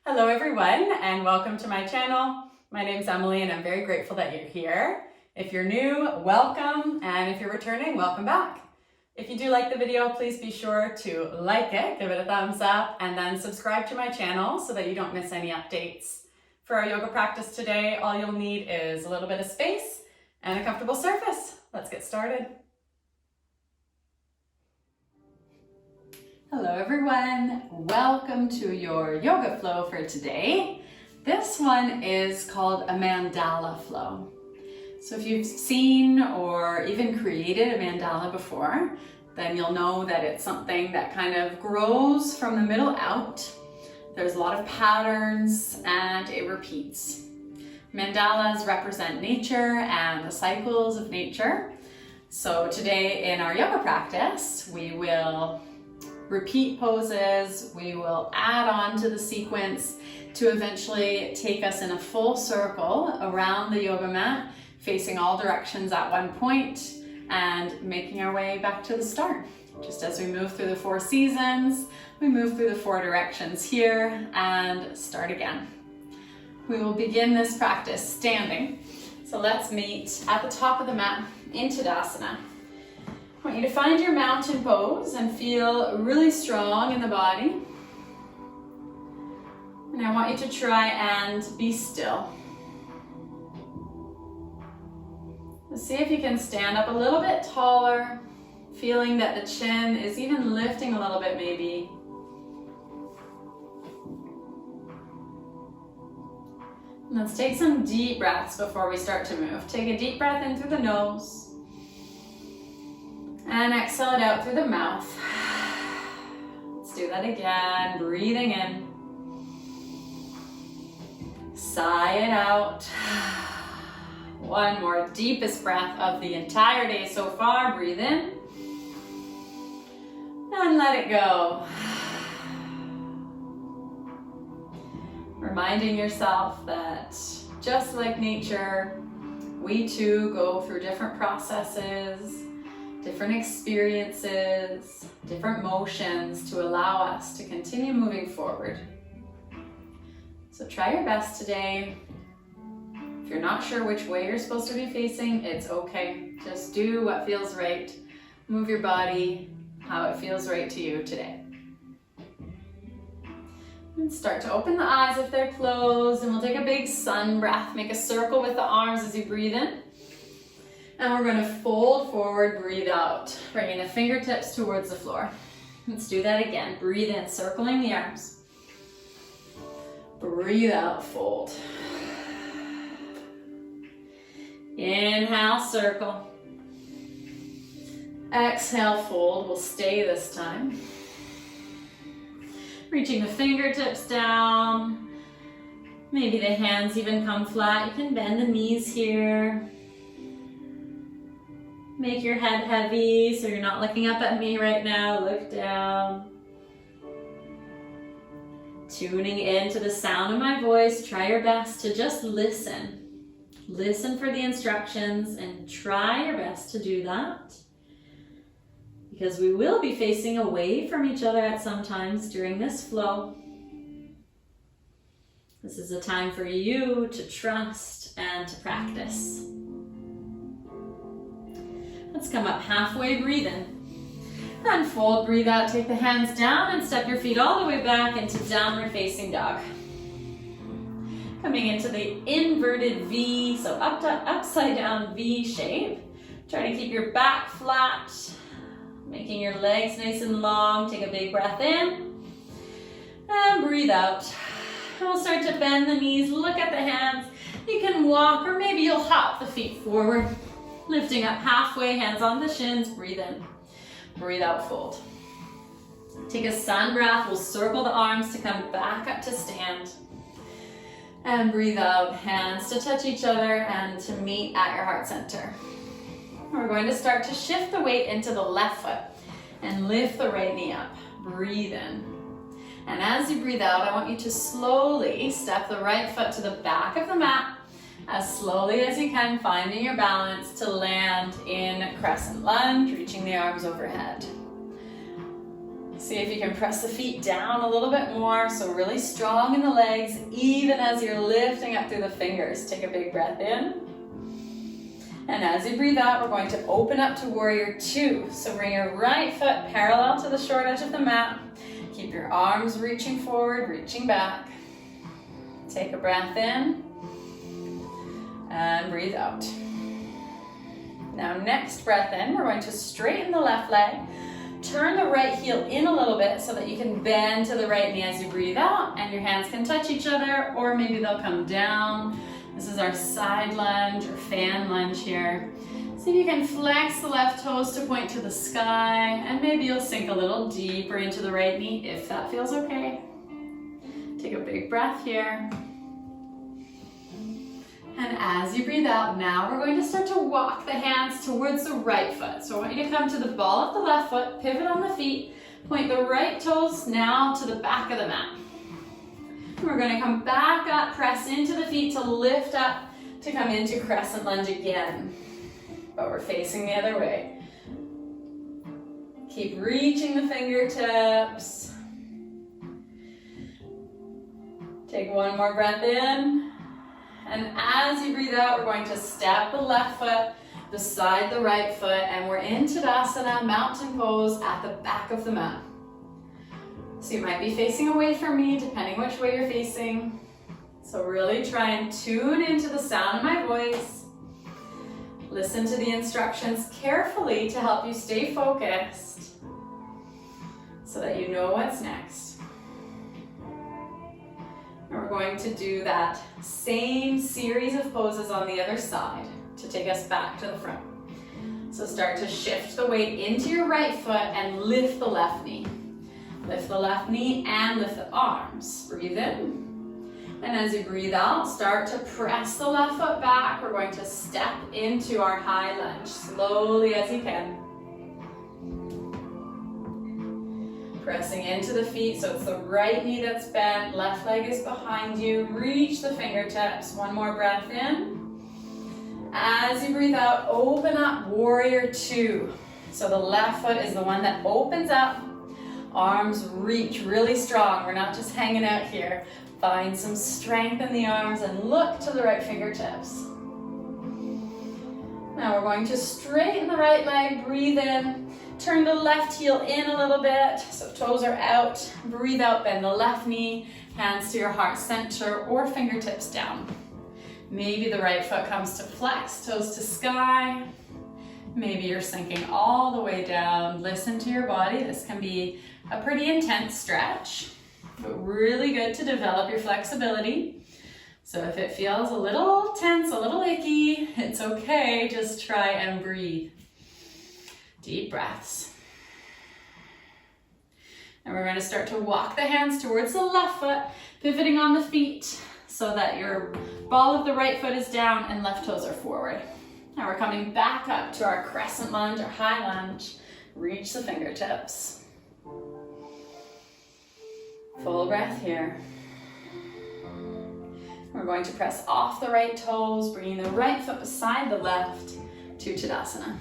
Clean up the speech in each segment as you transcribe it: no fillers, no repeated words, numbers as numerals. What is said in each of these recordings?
Hello everyone, and welcome to my channel. My name's Emily and I'm very grateful that you're here. If you're new, welcome, and if you're returning, welcome back. If you do like the video, please be sure to like it, give it a thumbs up, and then subscribe to my channel so that you don't miss any updates. For our yoga practice today, all you'll need is a little bit of space and a comfortable surface. Let's get started. Hello everyone, welcome to your yoga flow for today. This one is called a mandala flow. So if you've seen or even created a mandala before, then you'll know that it's something that kind of grows from the middle out. There's a lot of patterns and it repeats. Mandalas represent nature and the cycles of nature. So today in our yoga practice, we will repeat poses, we will add on to the sequence to eventually take us in a full circle around the yoga mat, facing all directions at one point and making our way back to the start. Just as we move through the 4 seasons, we move through the 4 directions here and start again. We will begin this practice standing. So let's meet at the top of the mat in Tadasana. I want you to find your mountain pose and feel really strong in the body. And I want you to try and be still. Let's see if you can stand up a little bit taller, feeling that the chin is even lifting a little bit maybe. Let's take some deep breaths before we start to move. Take a deep breath in through the nose. And exhale it out through the mouth. Let's do that again. Breathing in. Sigh it out. One more deepest breath of the entire day so far. Breathe in. And let it go. Reminding yourself that just like nature, we too go through different processes, different experiences, different motions to allow us to continue moving forward. So try your best today. If you're not sure which way you're supposed to be facing, it's okay. Just do what feels right. Move your body how it feels right to you today. And start to open the eyes if they're closed, and we'll take a big sun breath. Make a circle with the arms as you breathe in. And we're going to fold forward, breathe out, bringing the fingertips towards the floor. Let's do that again. Breathe in, circling the arms. Breathe out, fold. Inhale, circle. Exhale, fold. We'll stay this time. Reaching the fingertips down. Maybe the hands even come flat. You can bend the knees here. Make your head heavy so you're not looking up at me right now. Look down. Tuning into the sound of my voice, try your best to just listen. Listen for the instructions and try your best to do that. Because we will be facing away from each other at some times during this flow. This is a time for you to trust and to practice. Let's come up halfway, breathe in. And fold, breathe out, take the hands down and step your feet all the way back into downward facing dog. Coming into the inverted V, so upside down V shape. Try to keep your back flat, making your legs nice and long. Take a big breath in and breathe out. And we'll start to bend the knees, look at the hands. You can walk or maybe you'll hop the feet forward. Lifting up halfway, hands on the shins, breathe in. Breathe out, fold. Take a sun breath, we'll circle the arms to come back up to stand. And breathe out, hands to touch each other and to meet at your heart center. We're going to start to shift the weight into the left foot and lift the right knee up. Breathe in. And as you breathe out, I want you to slowly step the right foot to the back of the mat as slowly as you can, finding your balance to land in crescent lunge, reaching the arms overhead. See if you can press the feet down a little bit more, so really strong in the legs, even as you're lifting up through the fingers. Take a big breath in. And as you breathe out, we're going to open up to warrior two. So bring your right foot parallel to the short edge of the mat. Keep your arms reaching forward, reaching back. Take a breath in and breathe out. Now next breath in, we're going to straighten the left leg. Turn the right heel in a little bit so that you can bend to the right knee as you breathe out, and your hands can touch each other, or maybe they'll come down. This is our side lunge or fan lunge here. See if you can flex the left toes to point to the sky, and maybe you'll sink a little deeper into the right knee if that feels okay. Take a big breath here. And as you breathe out, now we're going to start to walk the hands towards the right foot. So I want you to come to the ball of the left foot, pivot on the feet, point the right toes now to the back of the mat. And we're going to come back up, press into the feet to lift up, to come into crescent lunge again. But we're facing the other way. Keep reaching the fingertips. Take one more breath in. And as you breathe out, we're going to step the left foot beside the right foot, and we're in Tadasana, mountain pose at the back of the mat. So you might be facing away from me, depending which way you're facing. So really try and tune into the sound of my voice. Listen to the instructions carefully to help you stay focused so that you know what's next. And we're going to do that same series of poses on the other side to take us back to the front. So start to shift the weight into your right foot and lift the left knee. Lift the left knee and lift the arms. Breathe in. And as you breathe out, start to press the left foot back. We're going to step into our high lunge slowly as you can. Pressing into the feet, so it's the right knee that's bent, left leg is behind you. Reach the fingertips. One more breath in. As you breathe out, open up, warrior two. So the left foot is the one that opens up. Arms reach really strong. We're not just hanging out here. Find some strength in the arms and look to the right fingertips. Now we're going to straighten the right leg, breathe in. Turn the left heel in a little bit, so toes are out. Breathe out, bend the left knee, hands to your heart center or fingertips down. Maybe the right foot comes to flex, toes to sky. Maybe you're sinking all the way down. Listen to your body. This can be a pretty intense stretch, but really good to develop your flexibility. So if it feels a little tense, a little icky, it's okay. Just try and breathe. Deep breaths. And we're going to start to walk the hands towards the left foot, pivoting on the feet so that your ball of the right foot is down and left toes are forward. Now we're coming back up to our crescent lunge or high lunge. Reach the fingertips. Full breath here. We're going to press off the right toes, bringing the right foot beside the left to Tadasana.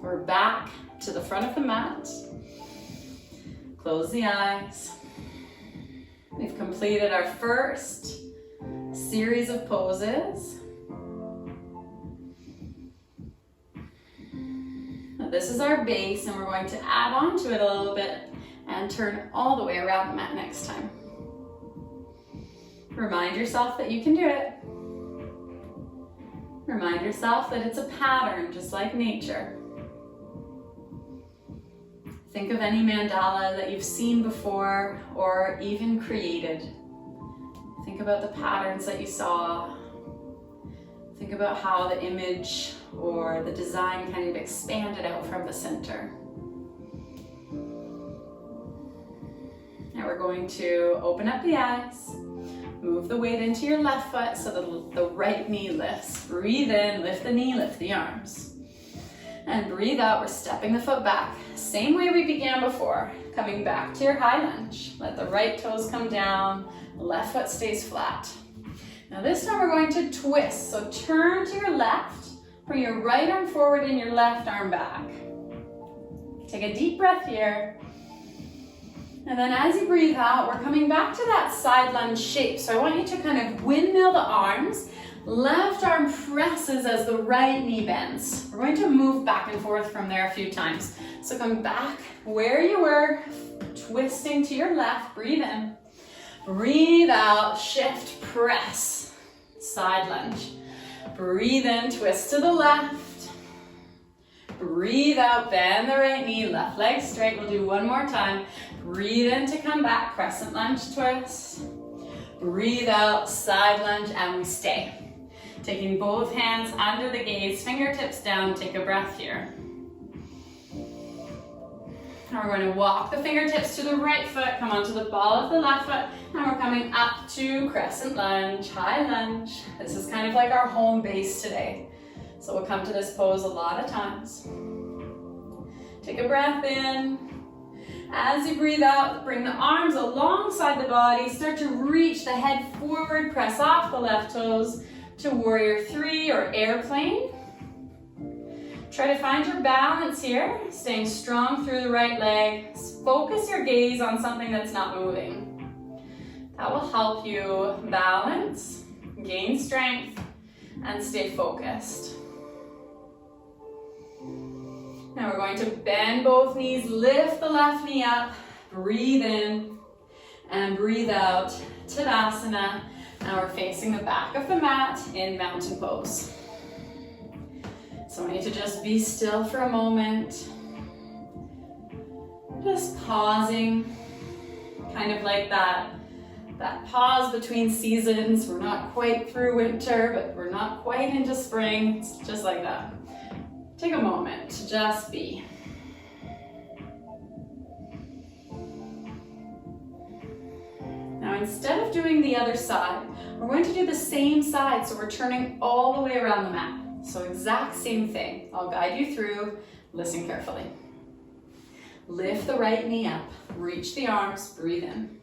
We're back to the front of the mat. Close the eyes. We've completed our first series of poses. Now this is our base, and we're going to add on to it a little bit and turn all the way around the mat next time. Remind yourself that you can do it. Remind yourself that it's a pattern, just like nature. Think of any mandala that you've seen before or even created. Think about the patterns that you saw. Think about how the image or the design kind of expanded out from the center. Now we're going to open up the eyes. Move the weight into your left foot so that the right knee lifts. Breathe in, lift the knee, lift the arms. And breathe out, we're stepping the foot back. Same way we began before. Coming back to your high lunge. Let the right toes come down, the left foot stays flat. Now this time we're going to twist. So turn to your left, bring your right arm forward and your left arm back. Take a deep breath here. And then as you breathe out, we're coming back to that side lunge shape. So I want you to kind of windmill the arms. Left arm presses as the right knee bends. We're going to move back and forth from there a few times. So come back where you were, twisting to your left. Breathe in. Breathe out, shift, press. Side lunge. Breathe in, twist to the left. Breathe out, bend the right knee, left leg straight. We'll do one more time. Breathe in to come back, crescent lunge twist. Breathe out, side lunge, and we stay. Taking both hands under the gaze, fingertips down, take a breath here. Now we're going to walk the fingertips to the right foot, come onto the ball of the left foot, and we're coming up to crescent lunge, high lunge. This is kind of like our home base today. So we'll come to this pose a lot of times. Take a breath in. As you breathe out, bring the arms alongside the body. Start to reach the head forward, press off the left toes to warrior three or airplane. Try to find your balance here, staying strong through the right leg. Focus your gaze on something that's not moving. That will help you balance, gain strength, and stay focused. Now we're going to bend both knees, lift the left knee up, breathe in, and breathe out, Tadasana. Now we're facing the back of the mat in mountain pose. So I want you to just be still for a moment. Just pausing, kind of like that pause between seasons. We're not quite through winter, but we're not quite into spring. It's just like that. Take a moment to just be. Now instead of doing the other side, we're going to do the same side, so we're turning all the way around the mat. So exact same thing. I'll guide you through. Listen carefully. Lift the right knee up, reach the arms, breathe in.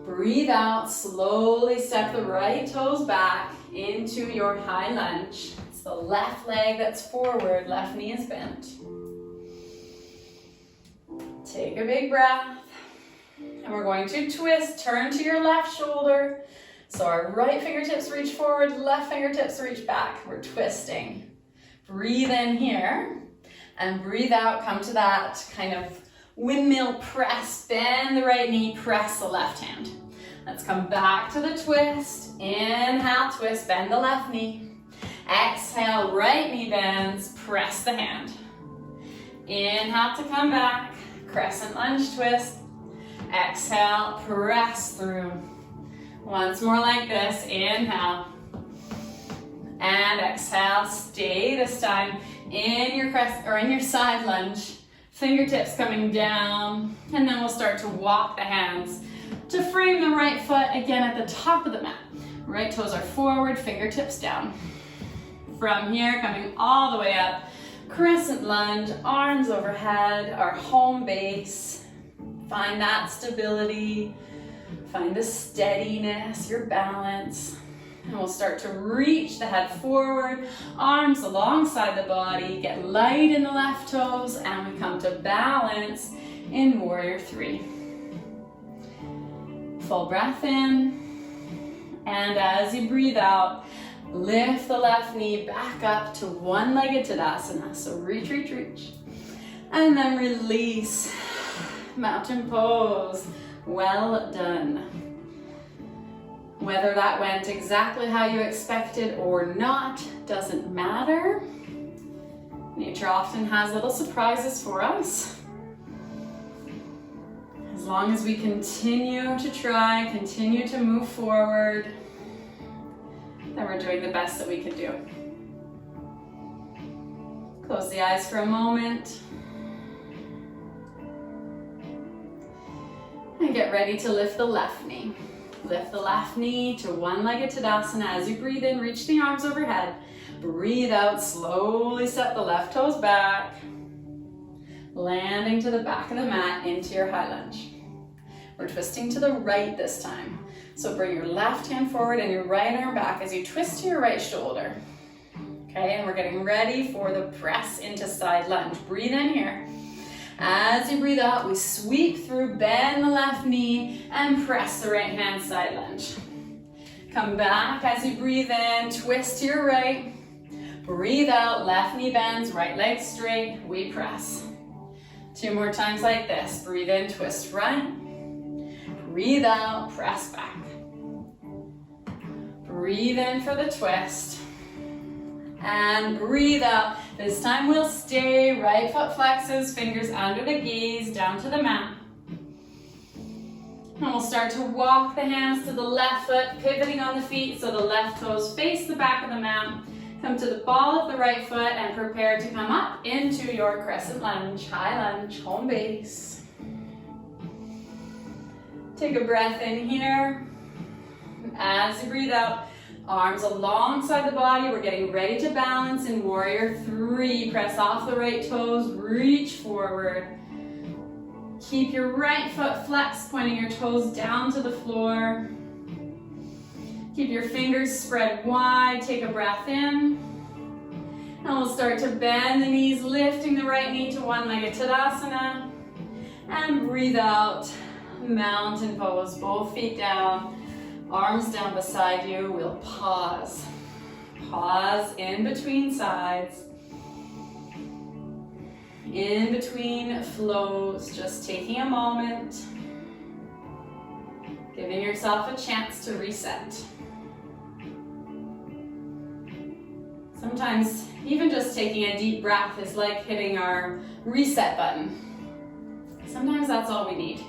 Breathe out, slowly step the right toes back into your high lunge. It's the left leg that's forward, left knee is bent. Take a big breath. And we're going to twist, turn to your left shoulder. So our right fingertips reach forward, left fingertips reach back. We're twisting. Breathe in here and breathe out. Come to that kind of windmill press. Bend the right knee, press the left hand. Let's come back to the twist. Inhale, twist, bend the left knee. Exhale, right knee bends, press the hand. Inhale to come back, crescent lunge twist. Exhale, press through. Once more like this, inhale. And exhale, stay this time in your crest or in your side lunge. Fingertips coming down, and then we'll start to walk the hands to frame the right foot again at the top of the mat. Right toes are forward, fingertips down. From here, coming all the way up, crescent lunge, arms overhead, our home base. Find that stability, find the steadiness, your balance. And we'll start to reach the head forward, arms alongside the body, get light in the left toes, and we come to balance in warrior three. Full breath in, and as you breathe out, lift the left knee back up to one-legged Tadasana. So reach, reach, reach. And then release, mountain pose. Well done. Whether that went exactly how you expected or not doesn't matter. Nature often has little surprises for us. As long as we continue to try, continue to move forward, then we're doing the best that we can do. Close the eyes for a moment. And get ready to lift the left knee. Lift the left knee to one-legged Tadasana. As you breathe in, reach the arms overhead. Breathe out, slowly set the left toes back. Landing to the back of the mat into your high lunge. We're twisting to the right this time. So bring your left hand forward and your right arm back as you twist to your right shoulder. Okay, and we're getting ready for the press into side lunge. Breathe in here. As you breathe out, we sweep through, bend the left knee, and press the right hand side lunge. Come back as you breathe in, twist to your right. Breathe out, left knee bends, right leg straight, we press. 2 more times like this. Breathe in, twist right. Breathe out, press back. Breathe in for the twist. And breathe out. This time we'll stay. Right foot flexes, fingers under the gaze, down to the mat. And we'll start to walk the hands to the left foot, pivoting on the feet so the left toes face the back of the mat. Come to the ball of the right foot and prepare to come up into your crescent lunge, high lunge, home base. Take a breath in here. As you breathe out, arms alongside the body. We're getting ready to balance in warrior 3. Press off the right toes, reach forward. Keep your right foot flexed, pointing your toes down to the floor. Keep your fingers spread wide. Take a breath in. And we'll start to bend the knees, lifting the right knee to one-legged Tadasana. And breathe out, mountain pose, both feet down, arms down beside you. We'll pause. Pause in between sides. In between flows, just taking a moment, giving yourself a chance to reset. Sometimes even just taking a deep breath is like hitting our reset button. Sometimes that's all we need.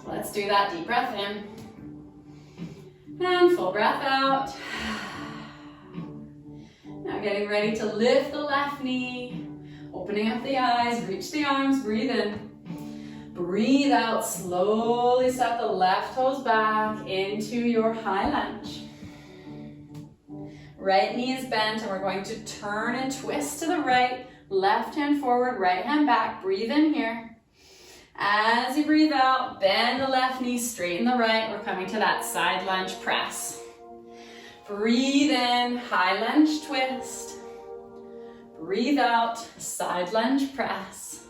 So let's do that. Deep breath in and full breath out. Now getting ready to lift the left knee, opening up the eyes, reach the arms, breathe in. Breathe out, slowly step the left toes back into your high lunge. Right knee is bent and we're going to turn and twist to the right, left hand forward, right hand back. Breathe in here. As you breathe out, bend the left knee, straighten the right. We're coming to that side lunge press. Breathe in, high lunge twist. Breathe out, side lunge press.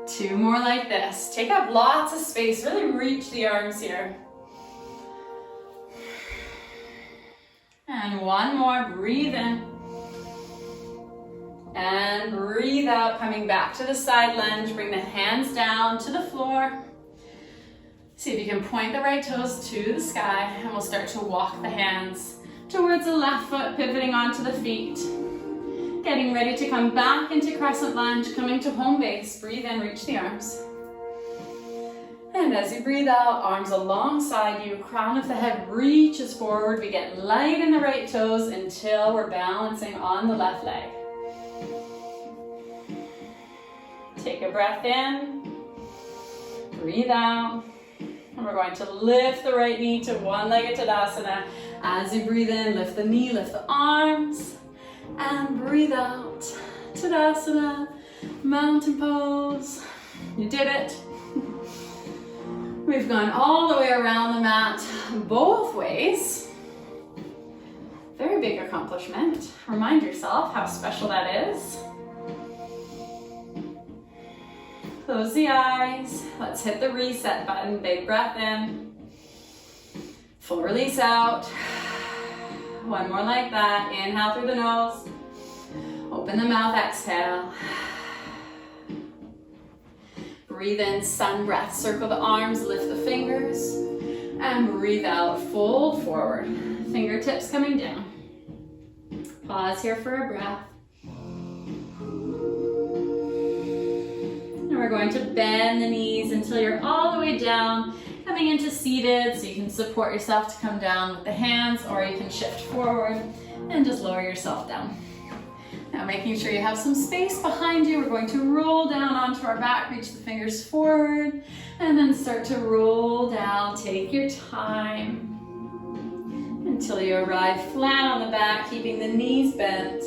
2 more like this. Take up lots of space, really reach the arms here. And 1 more, breathe in. And breathe out, coming back to the side lunge. Bring the hands down to the floor. See if you can point the right toes to the sky, and we'll start to walk the hands towards the left foot, pivoting onto the feet. Getting ready to come back into crescent lunge, coming to home base. Breathe in, reach the arms. And as you breathe out, arms alongside you, crown of the head reaches forward. We get light in the right toes until we're balancing on the left leg. Take a breath in, breathe out, and we're going to lift the right knee to one-legged Tadasana. As you breathe in, lift the knee, lift the arms, and breathe out, Tadasana, mountain pose. You did it. We've gone all the way around the mat, both ways. Very big accomplishment. Remind yourself how special that is. Close the eyes. Let's hit the reset button. Big breath in. Full release out. 1 more like that. Inhale through the nose. Open the mouth, exhale. Breathe in, sun breath. Circle the arms, lift the fingers. And breathe out, fold forward. Fingertips coming down. Pause here for a breath. And we're going to bend the knees until you're all the way down, coming into seated, so you can support yourself to come down with the hands, or you can shift forward and just lower yourself down. Now making sure you have some space behind you, we're going to roll down onto our back, reach the fingers forward, and then start to roll down. Take your time until you arrive flat on the back, keeping the knees bent.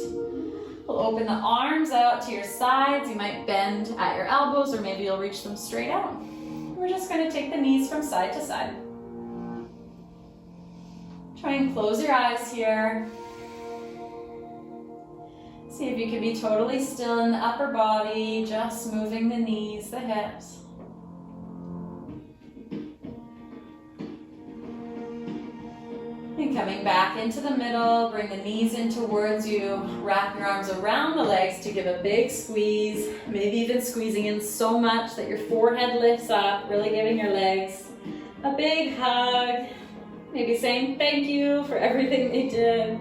We'll open the arms out to your sides. You might bend at your elbows, or maybe you'll reach them straight out. We're just going to take the knees from side to side. Try and close your eyes here. See if you can be totally still in the upper body, just moving the knees, the hips. And coming back into the middle, bring the knees in towards you, wrap your arms around the legs to give a big squeeze, maybe even squeezing in so much that your forehead lifts up, really giving your legs a big hug, maybe saying thank you for everything they did,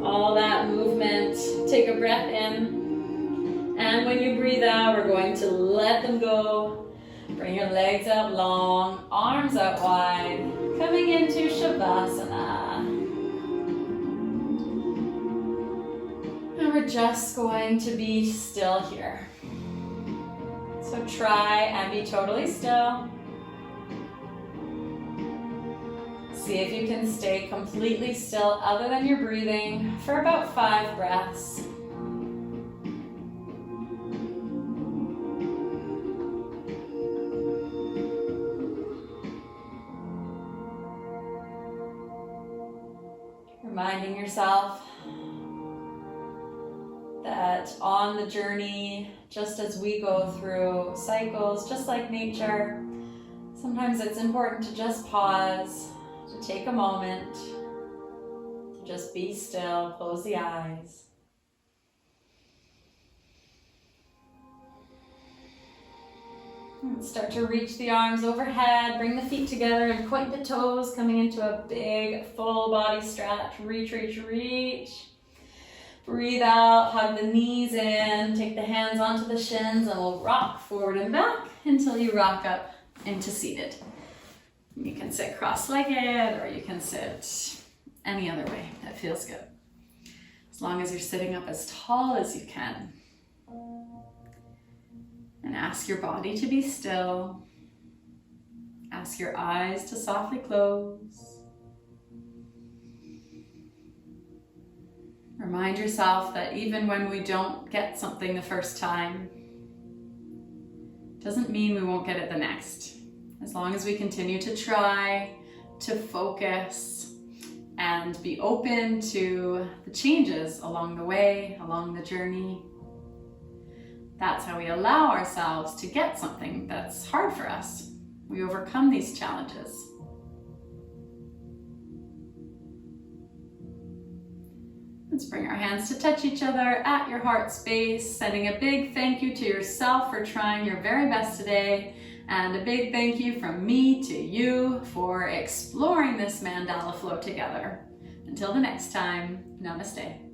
all that movement. Take a breath in, and when you breathe out, we're going to let them go. Bring your legs out long, arms out wide, coming into Shavasana. And we're just going to be still here. So try and be totally still. See if you can stay completely still other than your breathing for about 5 breaths. Reminding yourself that on the journey, just as we go through cycles, just like nature, sometimes it's important to just pause, to take a moment, to just be still, close the eyes. And start to reach the arms overhead, bring the feet together and point the toes, coming into a big full body stretch. Reach, reach, reach. Breathe out, hug the knees in, take the hands onto the shins, and we'll rock forward and back until you rock up into seated. You can sit cross-legged or you can sit any other way that feels good. As long as you're sitting up as tall as you can. And ask your body to be still. Ask your eyes to softly close. Remind yourself that even when we don't get something the first time, doesn't mean we won't get it the next. As long as we continue to try, to focus, and be open to the changes along the way, along the journey. That's how we allow ourselves to get something that's hard for us. We overcome these challenges. Let's bring our hands to touch each other at your heart space, sending a big thank you to yourself for trying your very best today, and a big thank you from me to you for exploring this mandala flow together. Until the next time, namaste.